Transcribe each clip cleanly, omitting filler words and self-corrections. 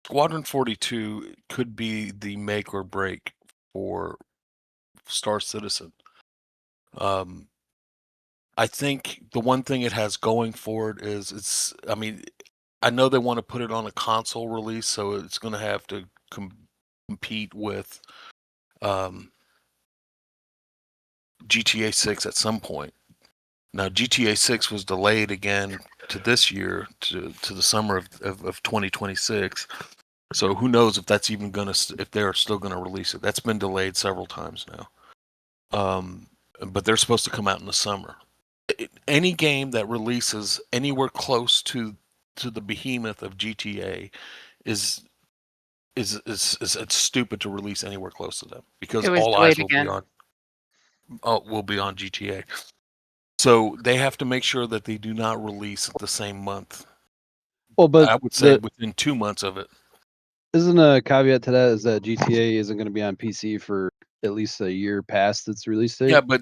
Squadron 42 could be the make or break for Star Citizen. I think the one thing it has going for it is I mean, I know they want to put it on a console release, so it's going to have to compete with GTA 6 at some point. Now, GTA 6 was delayed again to this year, to the summer of 2026. So who knows if that's even if they're still gonna release it. That's been delayed several times now. But they're supposed to come out in the summer. Any game that releases anywhere close to the behemoth of GTA is it's stupid to release anywhere close to them, because It was all eyes delayed will be again. on GTA. So they have to make sure that they do not release it the same month. Well, but I would say within 2 months of it. isn't a caveat to that is that GTA isn't going to be on PC for at least a year past its release date? Yeah, but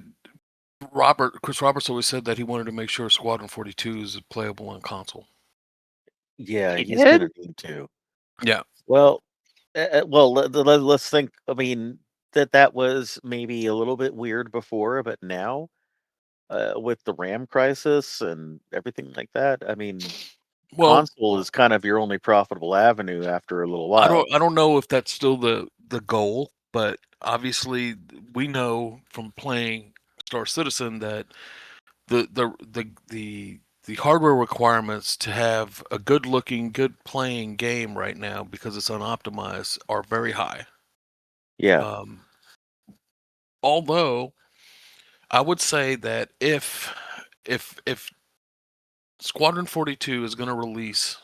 Chris Roberts always said that he wanted to make sure Squadron 42 is playable on console. Yeah, He he's did? gonna need to. Yeah. Well, let's think. I mean, that was maybe a little bit weird before, but now, with the RAM crisis and everything like that, I mean, Well, console is kind of your only profitable avenue after a little while. I don't know if that's still the goal, but obviously we know from playing Star Citizen that the hardware requirements to have a good looking, good playing game right now, because it's unoptimized, are very high. Yeah. Although I would say that if Squadron 42 is going to release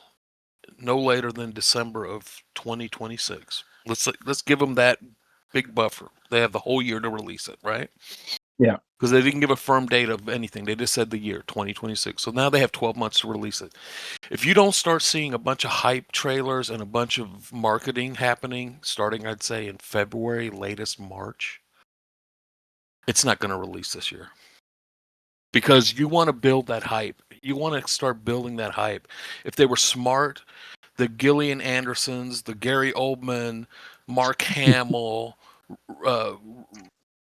no later than December of 2026, let's give them that big buffer. They have the whole year to release it, right? Yeah. Because they didn't give a firm date of anything. They just said the year 2026. So now they have 12 months to release it. If you don't start seeing a bunch of hype trailers and a bunch of marketing happening starting, I'd say, in February, latest March, it's not going to release this year. Because you want to build that hype. You want to start building that hype. If they were smart, the Gillian Andersons, the Gary Oldman, Mark Hamill,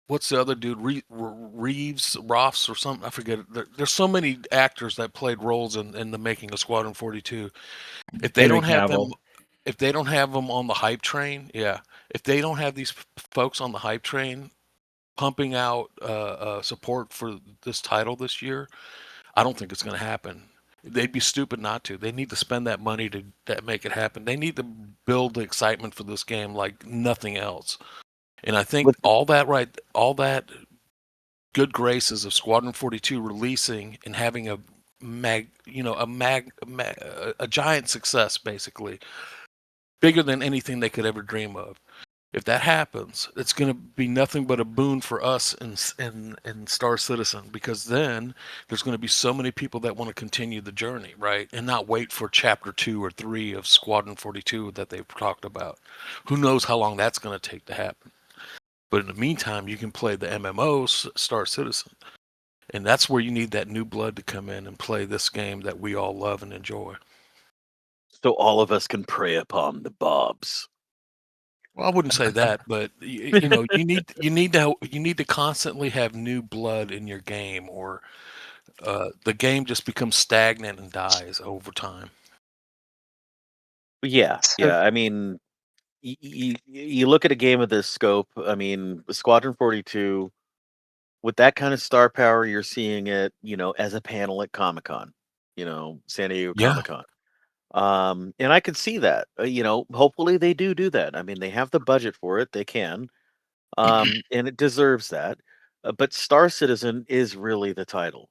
what's the other dude? Reeves, Ross, or something. I forget. There's so many actors that played roles in the making of Squadron 42. If they Henry don't have Cavill. them, if they don't have them on the hype train, yeah. If they don't have these folks on the hype train pumping out support for this title this year, I don't think it's going to happen. They'd be stupid not to. They need to spend that money to make it happen. They need to build the excitement for this game like nothing else. And I think all that good graces of Squadron 42 releasing and having a giant success, basically bigger than anything they could ever dream of. If that happens, it's going to be nothing but a boon for us in Star Citizen, because then there's going to be so many people that want to continue the journey, right, and not wait for Chapter 2 or 3 of Squadron 42 that they've talked about. Who knows how long that's going to take to happen? But in the meantime, you can play the MMO Star Citizen, and that's where you need that new blood to come in and play this game that we all love and enjoy. So all of us can prey upon the Bobs. Well, I wouldn't say that, but you know, you need to constantly have new blood in your game, or the game just becomes stagnant and dies over time. Yeah, yeah. I mean, you look at a game of this scope. I mean, Squadron 42, with that kind of star power, you're seeing it, as a panel at Comic Con, San Diego Yeah. Comic Con. And I could see that. Hopefully they do that. I mean, they have the budget for it. They can. And it deserves that. But Star Citizen is really the title,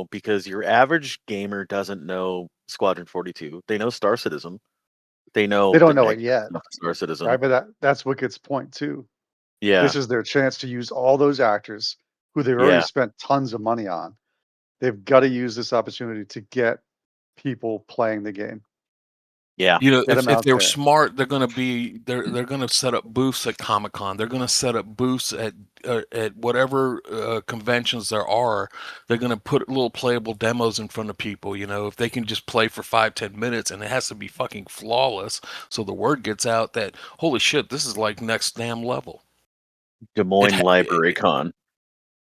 because your average gamer doesn't know Squadron 42. They know Star Citizen. They know They the don't know it next yet, Star Citizen. right? But that's what gets point too. Yeah. This is their chance to use all those actors who they've already spent tons of money on. They've got to use this opportunity to get people playing the game. Yeah. You know, Get 'em if out they're there. smart, they're gonna set up booths at Comic-Con. They're gonna set up booths at whatever conventions there are. They're gonna put little playable demos in front of people. You know, if they can just play for 5-10 minutes, and it has to be fucking flawless, so the word gets out that holy shit, this is like next damn level. Des Moines ha- Library Con.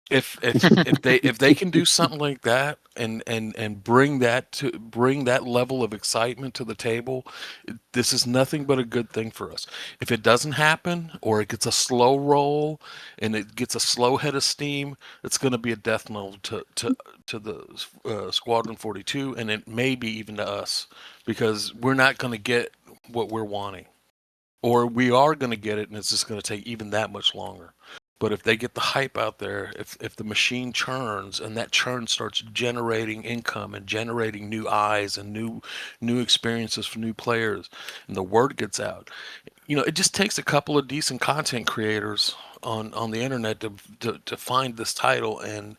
If they can do something like that and bring that level of excitement to the table, this is nothing but a good thing for us. If it doesn't happen, or it gets a slow roll and it gets a slow head of steam, it's going to be a death knell to the Squadron 42, and it may be even to us, because we're not going to get what we're wanting, or we are going to get it, and it's just going to take even that much longer. But if they get the hype out there, if the machine churns, and that churn starts generating income and generating new eyes and new experiences for new players, and the word gets out, you know, it just takes a couple of decent content creators on the internet to find this title and,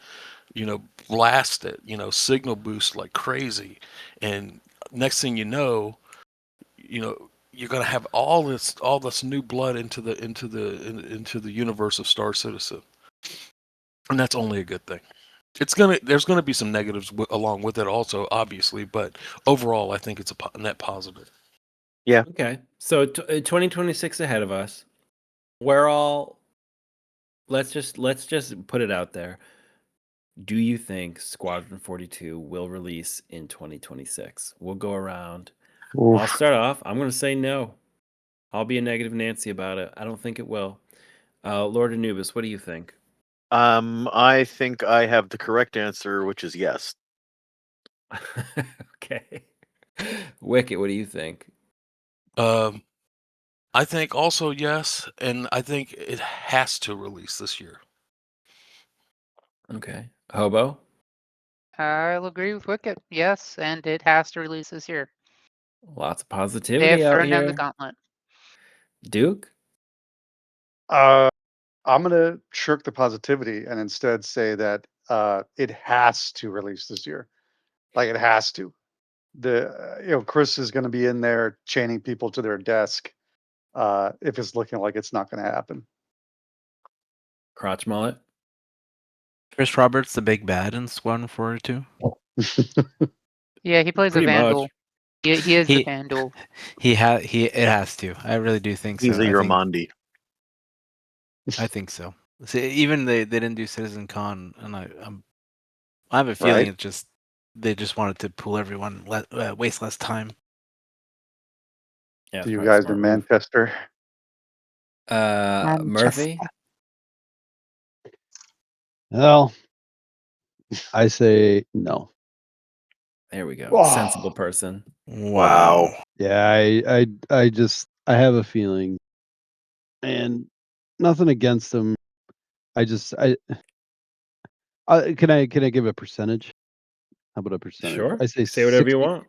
you know, blast it, you know, signal boost like crazy, and next thing you know, you're gonna have all this new blood into the universe of Star Citizen, and that's only a good thing. There's gonna be some negatives along with it also, obviously, but overall, I think it's a net positive. Yeah. Okay, so 2026 ahead of us. We're all. Let's just put it out there. Do you think Squadron 42 will release in 2026? We'll go around. I'll Oof. start off. I'm going to say no. I'll be a negative Nancy about it. I don't think it will. Lord Anubis, what do you think? I think I have the correct answer, which is yes. Okay. Wicket, what do you think? I think also yes, and I think it has to release this year. Okay. Hobo? I'll agree with Wicket. Yes, and it has to release this year. Lots of They positivity have out thrown down the here. gauntlet. Duke? I'm gonna shirk the positivity and instead say that it has to release this year. Like, it has to. Chris is going to be in there chaining people to their desk if it's looking like it's not going to happen. Crotch mullet? Chris Roberts, the big bad in Squadron 42. Yeah, he plays a Pretty much. vandal. He is the He- vandal. It has to. I really do think so. He's a I think, Yurmandi. I think so. See, even they didn't do Citizen Con, and I have a feeling Right. it's just they just wanted to pull everyone, waste less time. Yeah, So you probably a guys smart in move. Manchester. Murphy? Well, I say no. There we go. Oh. Sensible person. Wow. Yeah, I have a feeling, and nothing against them. Can I give a percentage? How about a percentage? Sure. I say Say whatever you 60 want.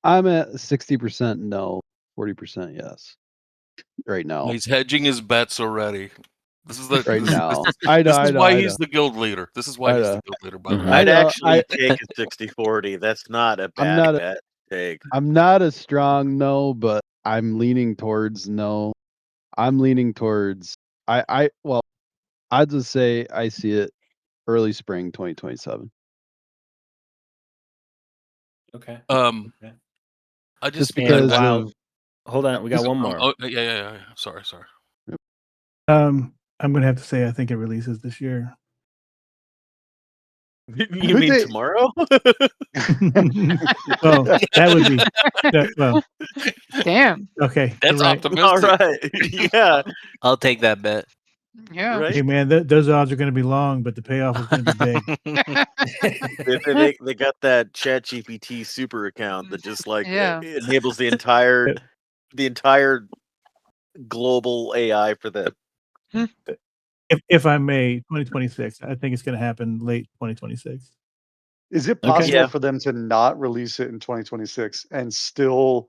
I'm at 60% no, 40% yes. Right now. He's hedging his bets already. This is the Right this, now. This is, I know, this I is know, why I he's know. the guild leader. This is why I he's know. the guild leader. By the Mhm. way, I I'd know, actually take a 60-40. That's not a I'm bad not a- bet to take. I'm not a strong no, but I'm leaning towards no. I'm leaning towards well, I'd just say I see it early spring 2027. Okay. I Just just because while- of Hold on, we got one more. Oh, yeah. Sorry. I'm gonna have to say I think it releases this year. You mean tomorrow? Well, that would be well. Damn. Okay, That's you're right. optimistic. All right. Yeah. I'll take that bet. Yeah. Right. Hey man, those odds are going to be long, but the payoff is going to be big. They got that ChatGPT super account that just like Yeah. enables the entire global AI for them. If I may, 2026. I think it's going to happen late 2026. Is it Okay. possible Yeah. for them to not release it in 2026 and still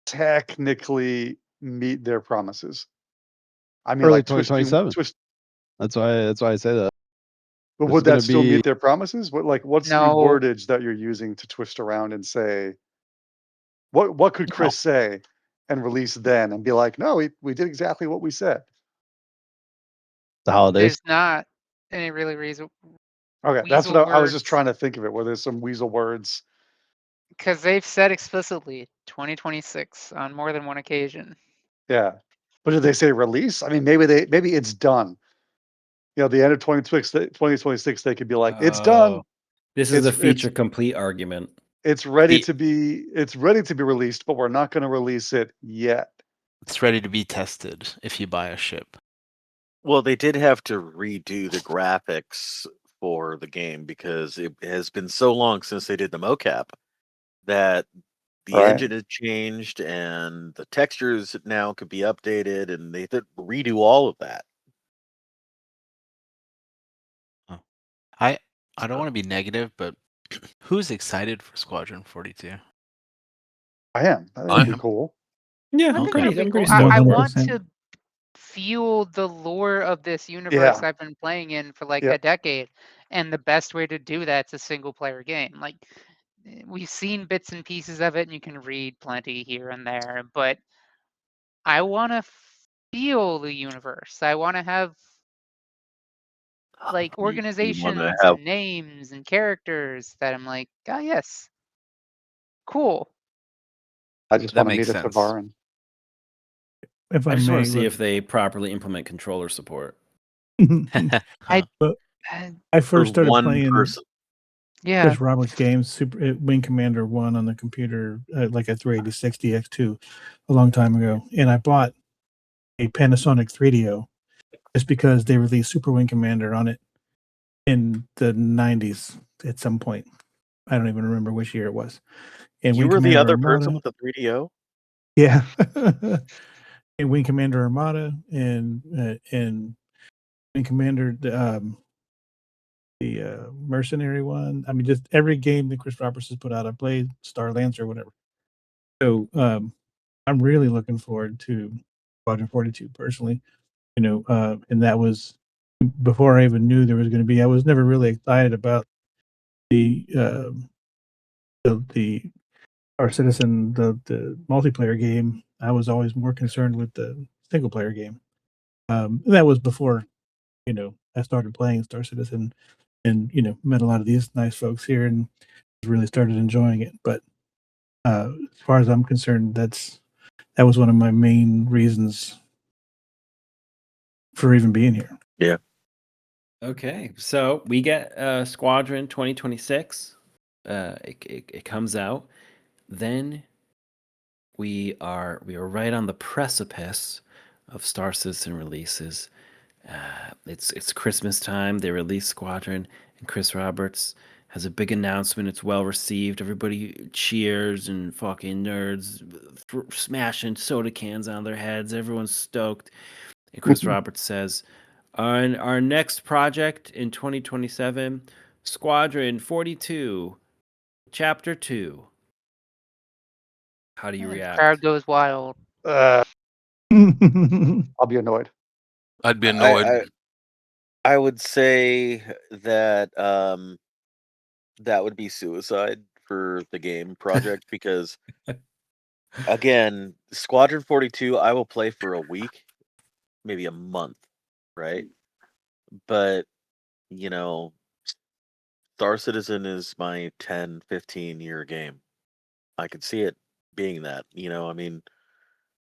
technically meet their promises? I mean, early like 2027. That's why I say that. but It's would gonna that still be- meet their promises? What's the No. wordage that you're using to twist around and say What could No. Chris say and release then and be like, no, we did exactly what we said. The holidays. There's not any really reason Okay, that's weasel what I was just words trying to think of it. Where there's some weasel words. because they've said explicitly 2026 on more than one occasion. Yeah, but did they say release? I mean, maybe it's done. You know, the end of 2026, they could be like, it's done. Oh, this is It's a feature complete argument. it's ready Be- to be released, but we're not going to release it yet. It's ready to be tested if you buy a ship. Well, they did have to redo the graphics for the game because it has been so long since they did the mocap that the Right. engine has changed and the textures now could be updated, and they had to redo all of that. I don't want to be negative, but who's excited for Squadron 42? I am. I think I it'll be am. cool. Yeah, I I'm think Okay. it'll pretty. be I'm cool. pretty More I stoked. than want 100%. to feel the lore of this universe Yeah. I've been playing in for like Yep. a decade, and the best way to do that's a single player game. Like we've seen bits and pieces of it, and you can read plenty here and there, but I want to feel the universe. I want to have like You want to organizations have and names and characters that I'm like, ah, yes, cool. I just That want to meet makes a sense. Tavaran. If I, I just want may, to see look, if they properly implement controller support. I but uh, I for first started one playing person. yeah. Chris Roberts games, Wing Commander 1 on the computer, like a 386 DX2, a long time ago, and I bought a Panasonic 3DO just because they released Super Wing Commander on it in the 90s at some point. I don't even remember which year it was. And You Wing were the Commander other person Armada, with the 3DO? yeah, and Wing Commander Armada, and Wing Commander the mercenary one. I mean, just every game that Chris Roberts has put out, I played Star Lancer, whatever. So I'm really looking forward to Squadron 42 personally. And that was before I even knew there was going to be. I was never really excited about the the Star Citizen, the multiplayer game. I was always more concerned with the single player game. And that was before I started playing Star Citizen, and met a lot of these nice folks here, and really started enjoying it. But as far as I'm concerned, that was one of my main reasons for even being here. Yeah. Okay, so we get Squadron 2026. It comes out. Then we are right on the precipice of Star Citizen releases. It's Christmas time. They release Squadron, and Chris Roberts has a big announcement. It's well received. Everybody cheers, and fucking nerds smashing soda cans on their heads. Everyone's stoked. And Chris Roberts says, our next project in 2027, Squadron 42, Chapter 2. How do you The react? crowd goes wild. I'll be annoyed. I'd be annoyed. I would say that that would be suicide for the game project because again, Squadron 42 I will play for a week, maybe a month, right? But you know, Star Citizen is my 10, 15-year game. I could see it being that, I mean,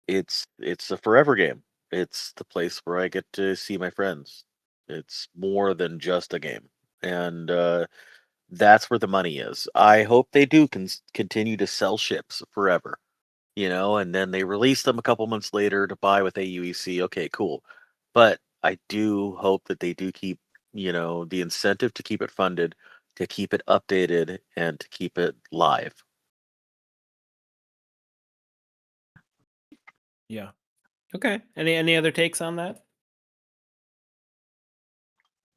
it's a forever game. It's the place where I get to see my friends. It's more than just a game. And that's where the money is. I hope they do continue to sell ships forever, and then they release them a couple months later to buy with AUEC. Okay, cool. But I do hope that they do keep, the incentive to keep it funded, to keep it updated, and to keep it live. Yeah. Okay. Any other takes on that?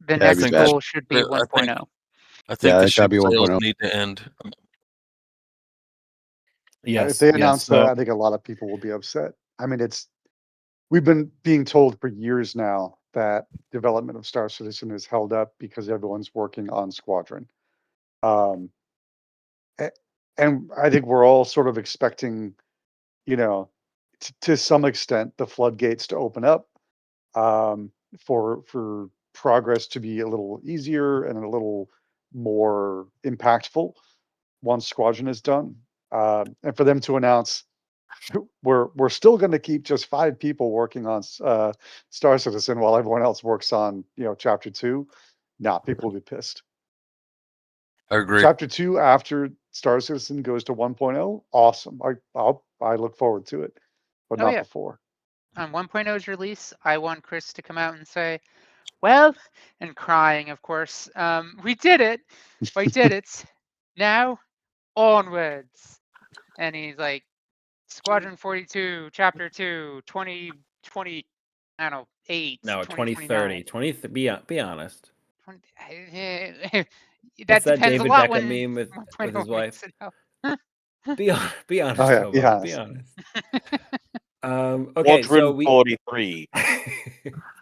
The Yeah, next exactly. goal should be I 1.0. I think Yeah, the it gotta ship be sales 1.0. need to end. If they announce that, I think a lot of people will be upset. I mean, we've been being told for years now that development of Star Citizen is held up because everyone's working on Squadron. Um, And I think we're all sort of expecting, you know, to some extent, the floodgates to open up, for progress to be a little easier and a little more impactful once Squadron is done. And for them to announce we're still going to keep just 5 people working on Star Citizen while everyone else works on, Chapter 2. Nah, people will be pissed. I agree. Chapter 2 after Star Citizen goes to 1.0, awesome. I look forward to it, but Oh, not yeah. before. On 1.0's release, I want Chris to come out and say, well, and crying, of course, we did it. We did it. Now, onwards. And he's like, Squadron 42, Chapter 2, 2020, I don't know, 8, No, 2029. 2030. Be honest. 20, What's that that depends a David lot Beckham when meme with 1.0 his wife? makes it out. Be honest, Oh, yeah, be Hobo. Be honest. honest. Okay, so Squadron 43.